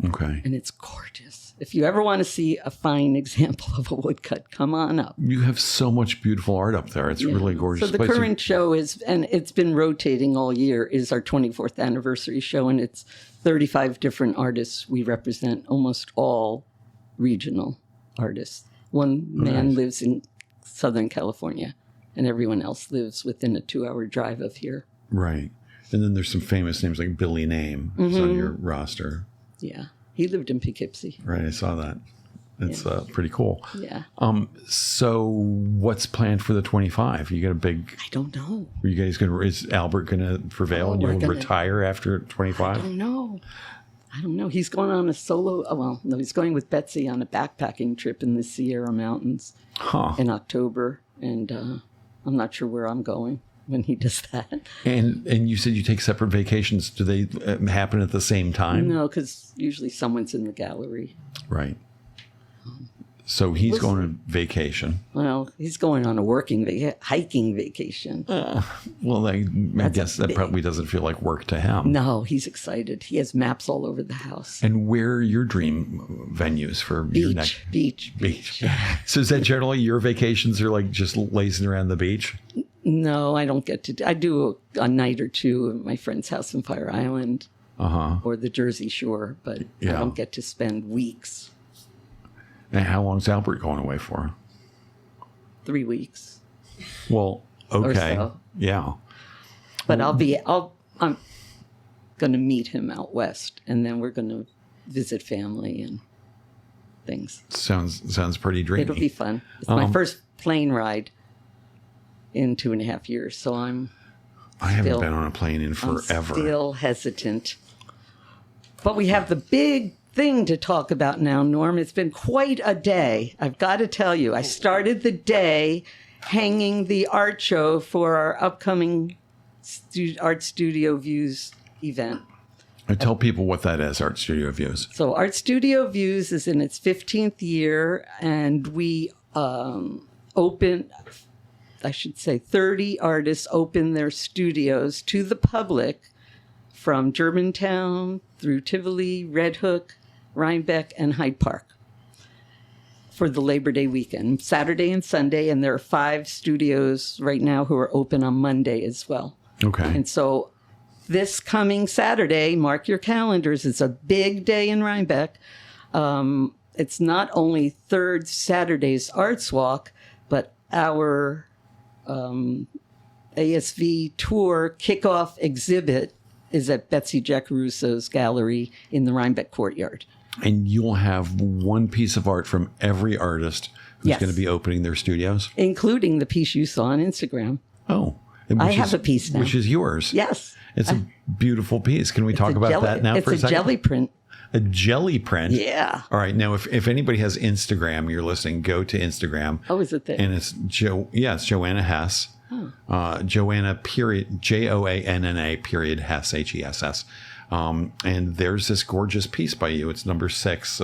Okay. And it's gorgeous. If you ever want to see a fine example of a woodcut, come on up. You have so much beautiful art up there. It's really gorgeous. So the current show is, and it's been rotating all year, is our 24th anniversary show, and it's 35 different artists. We represent almost all regional artists. One man lives in Southern California, and everyone else lives within a 2-hour drive of here. Right. And then there's some famous names like Billy Name is on your roster. Yeah. He lived in Poughkeepsie. Right. I saw that. It's pretty cool. Yeah. So what's planned for the 25? You got a big... I don't know. Are you guys going to... Is Albert going to prevail and you'll retire after 25? I don't know. He's going on a solo... well, no, he's going with Betsy on a backpacking trip in the Sierra Mountains in October. And I'm not sure where I'm going when he does that. And you said you take separate vacations. Do they happen at the same time? No, because usually someone's in the gallery. Right. So he's going on vacation. Well, he's going on a hiking vacation. Well, I guess that probably doesn't feel like work to him. No, he's excited. He has maps all over the house. And where are your dream venues for your next... Beach. So is that generally your vacations are like just lazing around the beach? No, I don't get to. I do a night or two at my friend's house in Fire Island or the Jersey Shore, but I don't get to spend weeks. And how long's Albert going away for? 3 weeks. Well, okay. Or so. Yeah. But I'm going to meet him out west, and then we're going to visit family and things. Sounds pretty dreamy. It'll be fun. It's my first plane ride in 2.5 years, so I haven't been on a plane in forever. I'm still hesitant. But we have the big thing to talk about now, Norm. It's been quite a day. I've got to tell you, I started the day hanging the art show for our upcoming Art Studio Views event. And tell people what that is, Art Studio Views. So Art Studio Views is in its 15th year, and we open, I should say 30 artists open their studios to the public from Germantown through Tivoli, Red Hook, Rhinebeck, and Hyde Park for the Labor Day weekend, Saturday and Sunday. And there are 5 studios right now who are open on Monday as well. Okay. And so this coming Saturday, mark your calendars, it's a big day in Rhinebeck. It's not only third Saturday's Arts Walk, but our ASV tour kickoff exhibit is at Betsy Giacarusso's gallery in the Rhinebeck courtyard. And you'll have one piece of art from every artist who's Yes. going to be opening their studios? Including the piece you saw on Instagram. Oh. I have a piece now. Which is yours. Yes. It's a beautiful piece. Can we talk about that now for a second? It's a jelly print. A jelly print? Yeah. All right. Now, if anybody has Instagram, you're listening, go to Instagram. Oh, is it there? And it's it's Joanna Hess. Joanna period, Joanna period Hess, Hess. And there's this gorgeous piece by you. It's number 6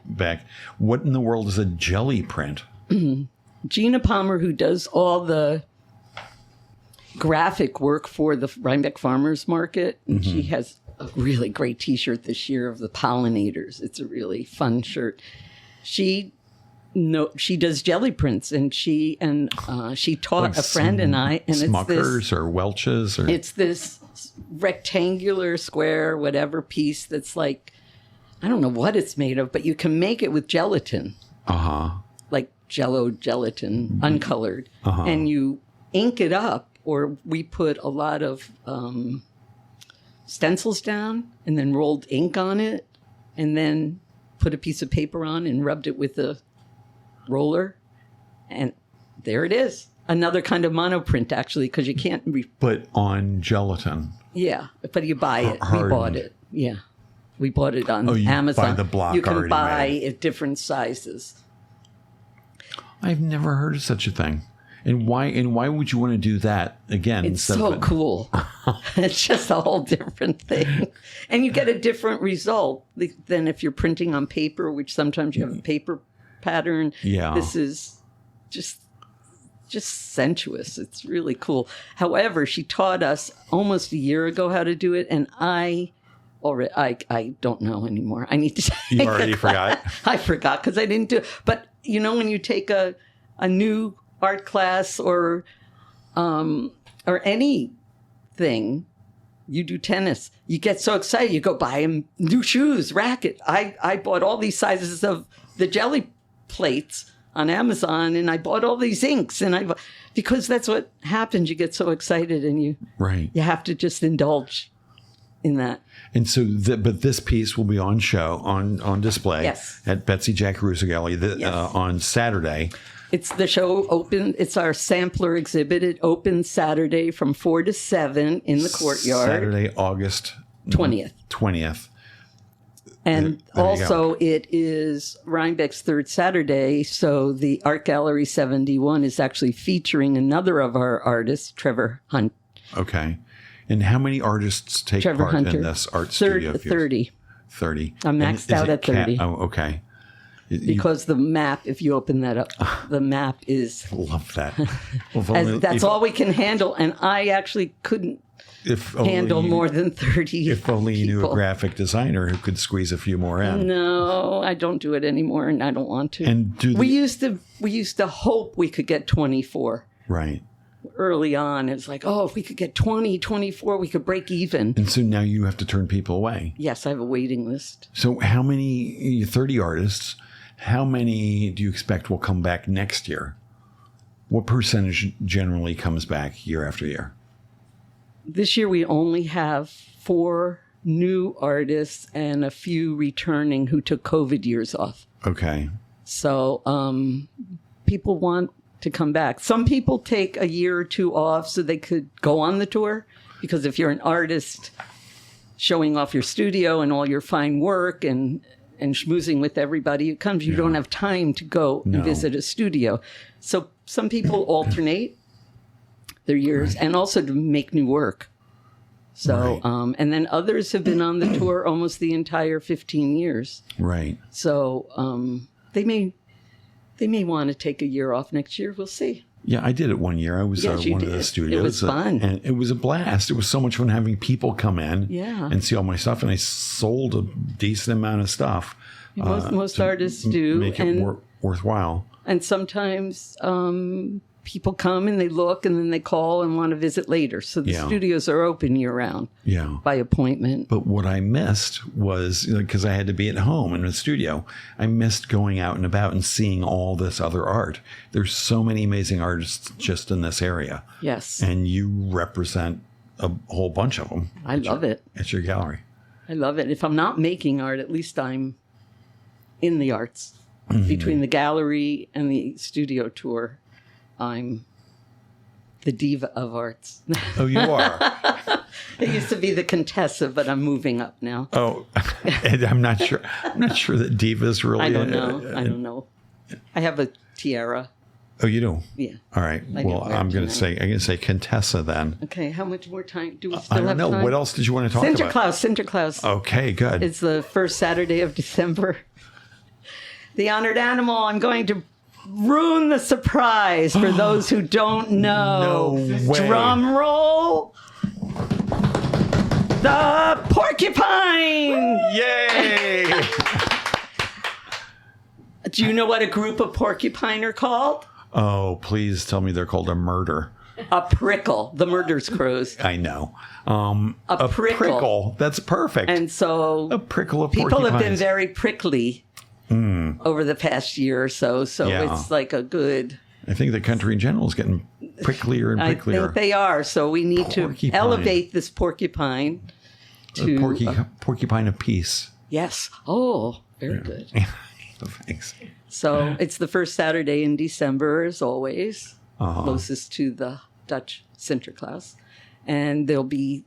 back. What in the world is a jelly print? Gina Palmer, who does all the graphic work for the Rhinebeck Farmers Market, and she has a really great T-shirt this year of the pollinators. It's a really fun shirt. She does jelly prints, and she taught Like a friend and I, and Smuckers or Welch's, or it's this rectangular, square, whatever piece that's like, I don't know what it's made of, but you can make it with gelatin, like Jello gelatin, uncolored, and you ink it up. Or we put a lot of stencils down and then rolled ink on it and then put a piece of paper on and rubbed it with a roller. And there it is. Another kind of monoprint, actually, because you can't... But on gelatin. Yeah, but you buy it. Hardened. We bought it. Yeah. We bought it on you Amazon. buy the block you can already buy made. at different sizes. I've never heard of such a thing. And why would you want to do that again? It's so cool. It's just a whole different thing. And you get a different result than if you're printing on paper, which sometimes you have a paper pattern. Yeah. This is just sensuous. It's really cool. However, she taught us almost a year ago how to do it, and I don't know anymore. I need to take You already forgot? I forgot because I didn't do it. But you know, when you take a new art class or anything, you do tennis, you get so excited, you go buy him new shoes, racket. I bought all these sizes of the jelly plates on Amazon, and I bought all these inks, and because that's what happens. You get so excited, and you have to just indulge in that. And so, but this piece will be on show, on display at Betsy Giacarusso Gallery on Saturday. It's the show open. It's our sampler exhibit. It opens Saturday from 4 to 7 in the courtyard. Saturday, August 20th. And also it is Rhinebeck's third Saturday. So the Art Gallery 71 is actually featuring another of our artists, Trevor Hunt. Okay. And how many artists take part in this art studio? 30. 30. I'm maxed out at 30. Okay. Because the map, if you open that up, the map is... Love that. That's all we can handle. And I actually couldn't handle more than 30 If only you knew a graphic designer who could squeeze a few more in. No, I don't do it anymore, and I don't want to. And we used to hope we could get 24. Right. Early on, it's like, if we could get 20, 24, we could break even. And so now you have to turn people away. Yes, I have a waiting list. So how many, 30 artists... How many do you expect will come back next year? What percentage generally comes back year after year? This year we only have 4 new artists and a few returning who took COVID years off. Okay. So people want to come back. Some people take a year or 2 off so they could go on the tour. Because if you're an artist showing off your studio and all your fine work and schmoozing with everybody who comes, you don't have time to go and visit a studio. So some people alternate their years and also to make new work. So, and then others have been on the tour almost the entire 15 years. Right. So they may want to take a year off next year. We'll see. Yeah, I did it one year. I was Yes, you one of did. the studios. It was fun. And it was a blast. It was so much fun having people come in and see all my stuff. And I sold a decent amount of stuff. Most artists do. Make it worthwhile. And sometimes people come and they look and then they call and want to visit later. So the studios are open year round by appointment. But what I missed was, because I had to be at home in the studio, I missed going out and about and seeing all this other art. There's so many amazing artists just in this area. Yes. And you represent a whole bunch of them. I love it. At your gallery. I love it. If I'm not making art, at least I'm in the arts. Between the gallery and the studio tour, I'm the diva of arts. Oh, you are? It used to be the Contessa, but I'm moving up now. Oh, and I'm not sure that diva's really... I don't know. I have a tiara. Oh, you do? Yeah. All right. Well, I'm going to say Contessa then. Okay. How much more time do we still I have? don't know. Time? What else did you want to talk about? Sinterklaas. Okay, good. It's the first Saturday of December. The honored animal, I'm going to ruin the surprise for those who don't know. No way. Drum roll. The porcupine. Yay! Do you know what a group of porcupine are called? Oh, please tell me they're called a murder. A prickle. The murder's crows. I know. A prickle. That's perfect. And so a prickle of people porcupines. have been very prickly over the past year or so. So it's like a good... I think the country in general is getting pricklier and pricklier. I think they are. So we need to elevate this porcupine to... porcupine of peace. Yes. Oh, very good. Thanks. So it's the first Saturday in December, as always, closest to the Dutch Sinterklaas. And there'll be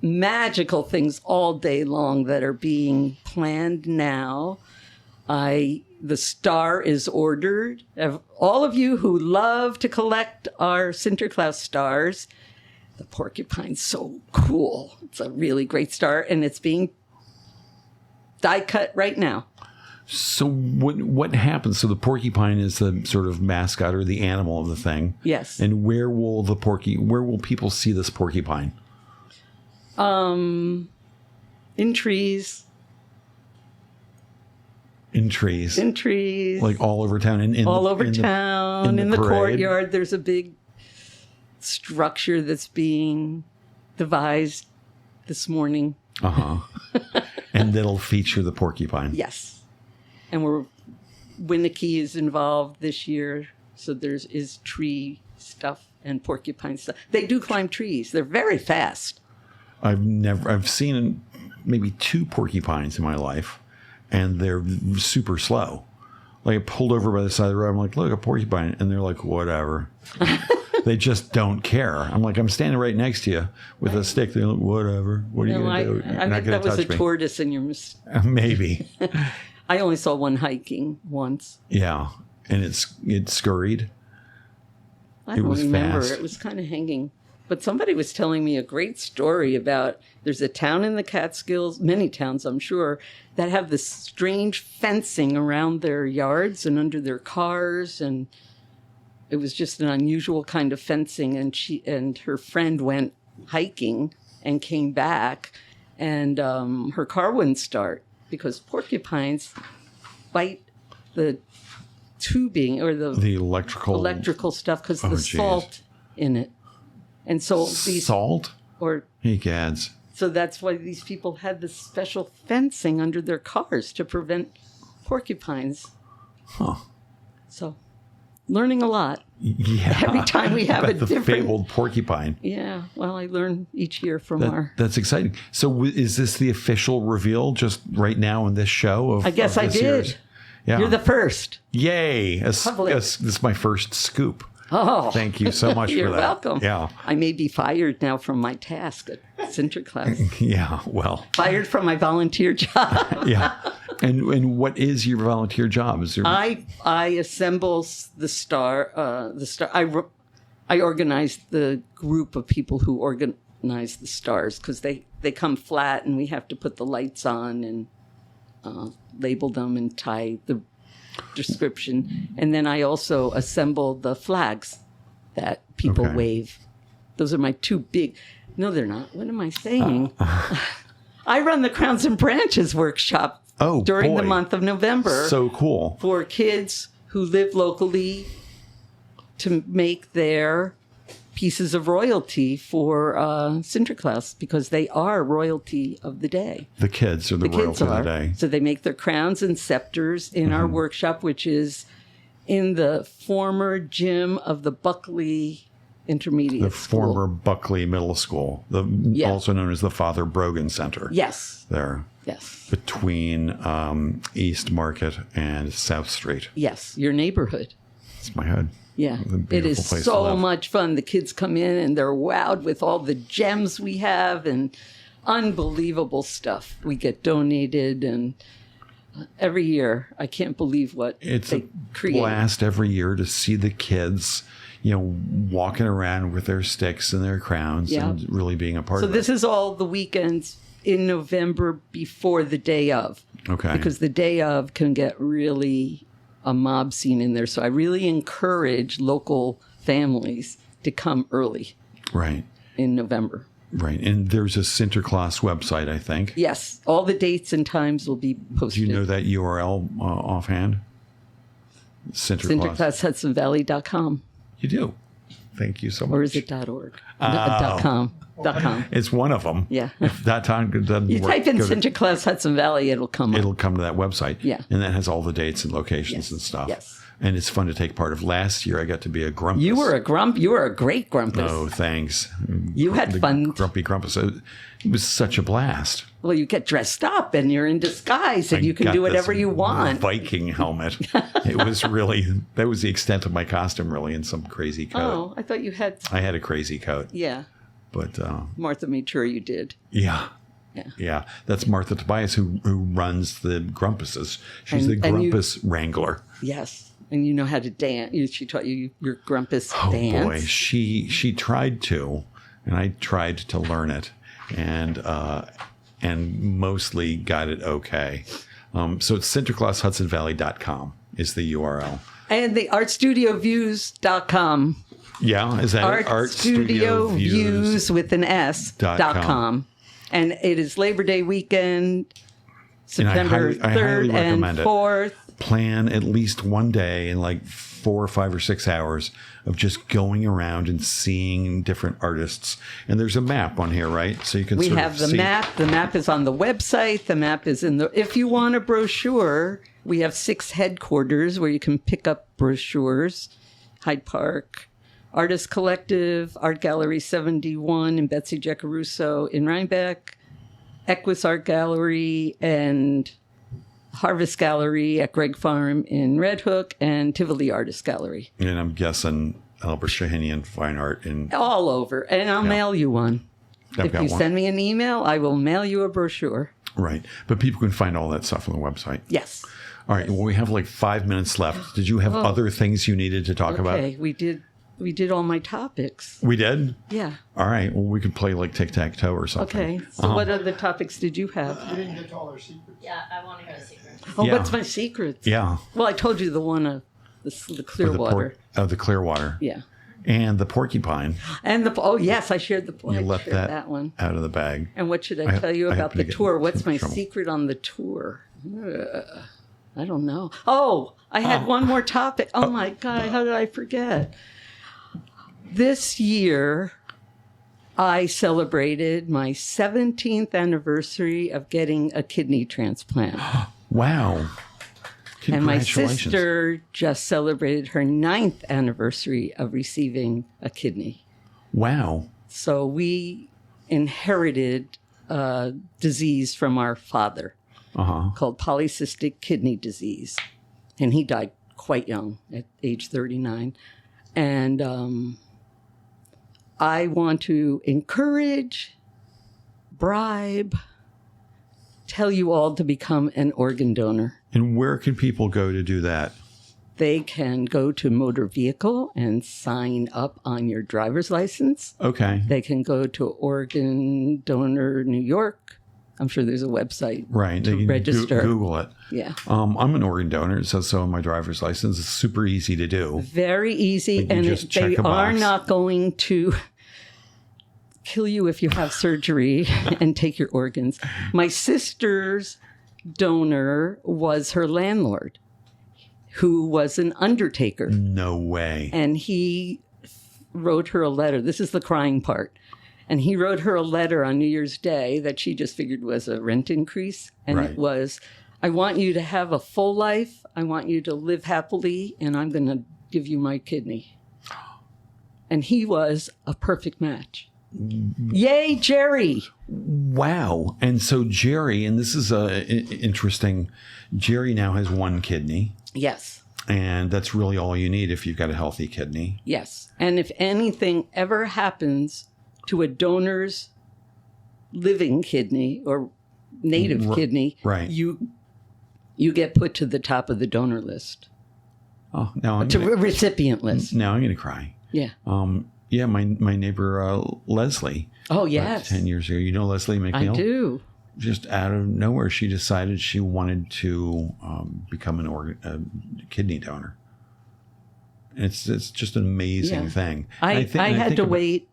magical things all day long that are being planned now. The star is ordered. All of you who love to collect our Sinterklaas stars, the porcupine's so cool. It's a really great star, and it's being die cut right now. So what happens? So the porcupine is the sort of mascot or the animal of the thing. Yes. And where will people see this porcupine? In trees. In trees. In trees. Like all over town. In the courtyard, there's a big structure that's being devised this morning. And that'll feature the porcupine. Yes. And Winnicke is involved this year, so is tree stuff and porcupine stuff. They do climb trees. They're very fast. I've seen maybe 2 porcupines in my life, and they're super slow. Like I pulled over by the side of the road. I'm like, look, a porcupine, and they're like, whatever. They just don't care. I'm like, I'm standing right next to you with a stick. They're like, whatever. What are you going to do? I think that was a tortoise in your maybe. I only saw one hiking once. Yeah, and it scurried. I don't remember. Fast. It was kind of hanging. But somebody was telling me a great story about there's a town in the Catskills, many towns I'm sure, that have this strange fencing around their yards and under their cars, and it was just an unusual kind of fencing. And she and her friend went hiking and came back, and her car wouldn't start. Because porcupines bite the tubing or the electrical stuff because of the salt in it. And so salt? Hey, gads. So that's why these people had this special fencing under their cars to prevent porcupines. Huh. So learning a lot. Yeah. Every time we have a different... fabled porcupine. Yeah. Well, I learn each year from That's exciting. So is this the official reveal just right now in this show? I guess I did. Yeah. You're the first. Yay. This is my first scoop. Oh. Thank you so much for that. You're welcome. Yeah. I may be fired now from my task at Sinterklaas. Yeah, well. Fired from my volunteer job. Yeah. And what is your volunteer job? Is there... I assemble the star. I organize the group of people who scrutinize the stars because they come flat and we have to put the lights on and label them and tie the description. And then I also assemble the flags that people wave. Those are my two big... No, they're not. What am I saying? I run the Crowns and Branches workshop during the month of November. So cool. For kids who live locally to make their pieces of royalty for Sinterklaas because they are royalty of the day. The kids are the royalty of the day. So they make their crowns and scepters in our workshop, which is in the former gym of the Bubbly Intermediate School. The former Buckley Middle School, also known as the Father Brogan Center. Yes. There. Yes. Between East Market and South Street. Yes, your neighborhood. It's my hood. Yeah, it is so much fun. The kids come in and they're wowed with all the gems we have and unbelievable stuff we get donated. And every year, I can't believe what they create. It's a blast every year to see the kids, walking around with their sticks and their crowns and really being a part of it. So this is all the weekends in November before the day of. Okay. Because the day of can get really a mob scene in there. So I really encourage local families to come early. Right. In November. Right. And there's a Sinterklaas website, I think. Yes. All the dates and times will be posted. Do you know that URL offhand? Sinterklaas. SinterklaasHudsonValley.com. You do. Thank you so much. Or is it .org? .com. It's one of them. Yeah. If that time doesn't you work, type in Sinterklaas Hudson Valley, it'll come up. It'll come to that website. Yeah. And that has all the dates and locations and stuff. Yes. And it's fun to take part of. Last year, I got to be a Grumpus. You were a great Grumpus. Oh, thanks. You had fun. Grumpy Grumpus. It was such a blast. Well, you get dressed up and you're in disguise and you can do whatever you want. Viking helmet. It was really, that was the extent of my costume, really, in some crazy coat. Oh, I thought you had. I had a crazy coat. Yeah. But Martha made sure you did. Yeah. Yeah. That's Martha Tobias who runs the Grumpuses. She's the Grumpus Wrangler. Yes. And you know how to dance. She taught you your Grumpus dance. Oh, boy. She tried to, and I tried to learn it, and mostly got it okay. So it's SinterklaasHudsonValley.com is the URL. And the ArtStudioViews.com. Yeah, is that ArtStudioViews with an S.com. And it is Labor Day weekend, September 3rd and 4th. Plan at least one day in like 4 or 5 or 6 hours of just going around and seeing different artists. And there's a map on here, right? So you can We have the map. The map is on the website. The map is in the... If you want a brochure, we have 6 headquarters where you can pick up brochures. Hyde Park, Artist Collective, Art Gallery 71 in Betsy Giacaruso in Rhinebeck, Equus Art Gallery, and Harvest Gallery at Gregg Farm in Red Hook, and Tivoli Artist Gallery. And I'm guessing Albert Shahinian Fine Art in... All over. And I'll mail you one. If you send me an email, I will mail you a brochure. Right. But people can find all that stuff on the website. Yes. All right. Well, we have like 5 minutes left. Did you have other things you needed to talk about? Okay. We did all my topics. We did? Yeah. All right. Well, we could play like tic-tac-toe or something. Okay. So what other topics did you have? You didn't get to all our secrets. Yeah, I want to hear the secrets. Oh, what's my secrets? Yeah. Well, I told you the one of the Clearwater. The Clearwater. Yeah. And the porcupine. And yes, I shared You left that one out of the bag. And what should I tell you about the tour? What's my secret on the tour? I don't know. Oh, I had one more topic. Oh my God, how did I forget? This year, I celebrated my 17th anniversary of getting a kidney transplant. Wow. And my sister just celebrated her 9th anniversary of receiving a kidney. Wow. So we inherited a disease from our father called polycystic kidney disease. And he died quite young at age 39. And I want to encourage, bribe, tell you all to become an organ donor. And where can people go to do that? they can go to motor vehicle and sign up on your driver's license. Okay. They can go to Organ Donor New York. I'm sure there's a website Right. to They can register. Google it. Yeah. I'm an organ donor. It says so on my driver's license. It's super easy to do. Very easy. Like you And just check they a are box. not going to kill you if you have surgery and take your organs. My sister's donor was her landlord, who was an undertaker. No way. And he wrote her a letter. This is the crying part. And he wrote her a letter on New Year's Day that she just figured was a rent increase. And Right. it was, I want you to have a full life. I want you to live happily. And I'm going to give you my kidney. And he was a perfect match. Yay, Jerry. Wow. And so Jerry, and this is interesting, Jerry now has one kidney. Yes. And that's really all you need if you've got a healthy kidney. Yes. And if anything ever happens to a donor's living kidney or native kidney, right. you get put to the top of the donor list. Oh, now I'm To gonna, recipient list. now I'm going to cry. Yeah. Yeah, my neighbor Leslie. Oh, yes. 10 years ago. You know Leslie McNeil? I do. Just out of nowhere, she decided she wanted to become a kidney donor. It's just an amazing thing. I had to wait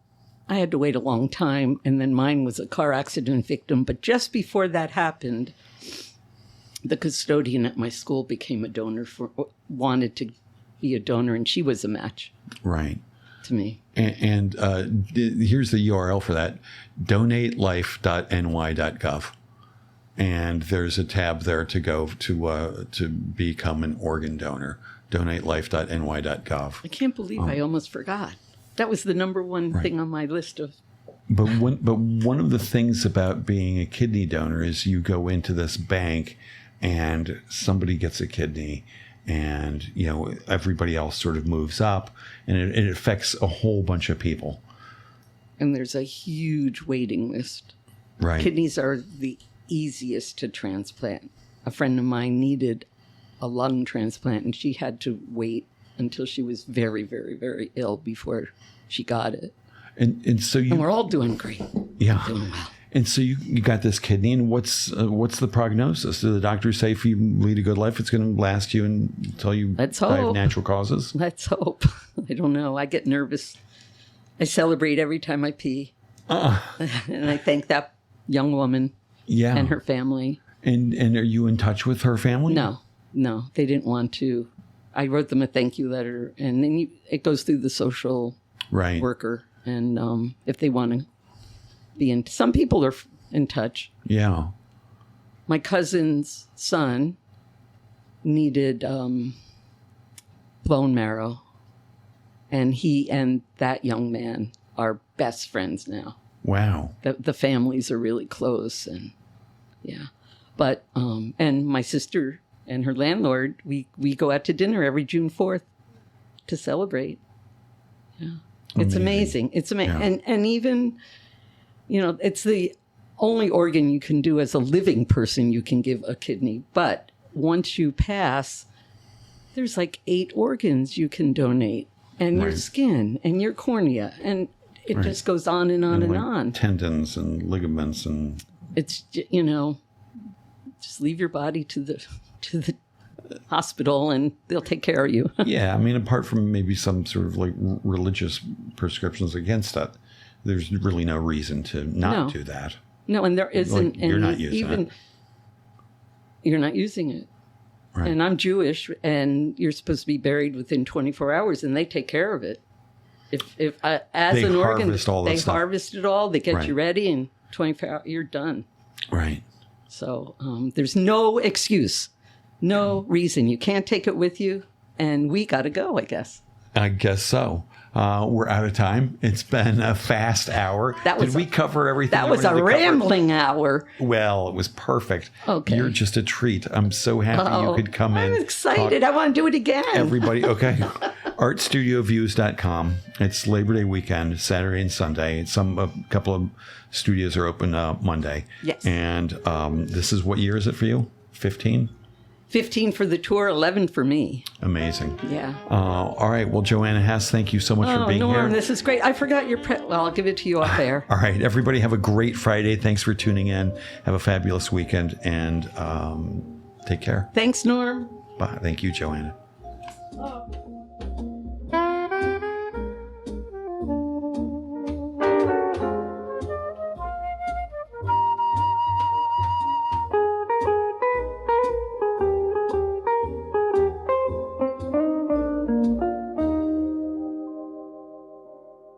a long time, and then mine was a car accident victim. But just before that happened, the custodian at my school became a donor wanted to be a donor, and she was a match. Right. To me. And here's the URL for that, donatelife.ny.gov. And there's a tab there to go to become an organ donor, donatelife.ny.gov. I can't believe I almost forgot. That was the number one thing on my list of. But one of the things about being a kidney donor is you go into this bank and somebody gets a kidney. And, everybody else sort of moves up, and it affects a whole bunch of people. And there's a huge waiting list. Right. Kidneys are the easiest to transplant. A friend of mine needed a lung transplant, and she had to wait until she was very, very, very ill before she got it. And so and we're all doing great. Yeah. Doing well. And so you got this kidney, and what's the prognosis? Do the doctors say if you lead a good life, it's going to last you until you die of natural causes? Let's hope. I don't know. I get nervous. I celebrate every time I pee. And I thank that young woman and her family. And are you in touch with her family? No, they didn't want to. I wrote them a thank you letter, and then it goes through the social worker. And if they want to be in, some people are in touch. Yeah. My cousin's son needed bone marrow, and he and that young man are best friends now. Wow. The families are really close, and but and my sister and her landlord, we go out to dinner every June 4th to celebrate. Yeah. It's amazing. It's amazing. Yeah. And even, it's the only organ you can do as a living person. You can give a kidney. But once you pass, there's like 8 organs you can donate. And your skin and your cornea. And it just goes on and on and on. Tendons and ligaments and... It's, just leave your body to the hospital and they'll take care of you. Yeah, I mean, apart from maybe some sort of like religious prescriptions against it, there's really no reason to not do that. No, and there isn't. Like, you're not using it. You're not using it. Right. And I'm Jewish, and you're supposed to be buried within 24 hours, and they take care of it. If as they an organ, they harvest it all, they get you ready, and 24 hours, you're done. Right. So there's no excuse. No reason. You can't take it with you, and we got to go, I guess. I guess so. We're out of time. It's been a fast hour. Did we cover everything? That was a rambling hour. Well, it was perfect. Okay. You're just a treat. I'm so happy you could come in. I'm excited. I want to do it again. Everybody, okay. ArtStudioViews.com. It's Labor Day weekend, Saturday and Sunday. A couple of studios are open Monday. Yes. And this is, what year is it for you? 15? 15 for the tour, 11 for me. Amazing. Yeah. All right. Well, Joanna Hess, thank you so much for being Norm, here. This is great. I forgot your well, I'll give it to you off air. All right. Everybody have a great Friday. Thanks for tuning in. Have a fabulous weekend, and take care. Thanks, Norm. Bye. Thank you, Joanna. Oh.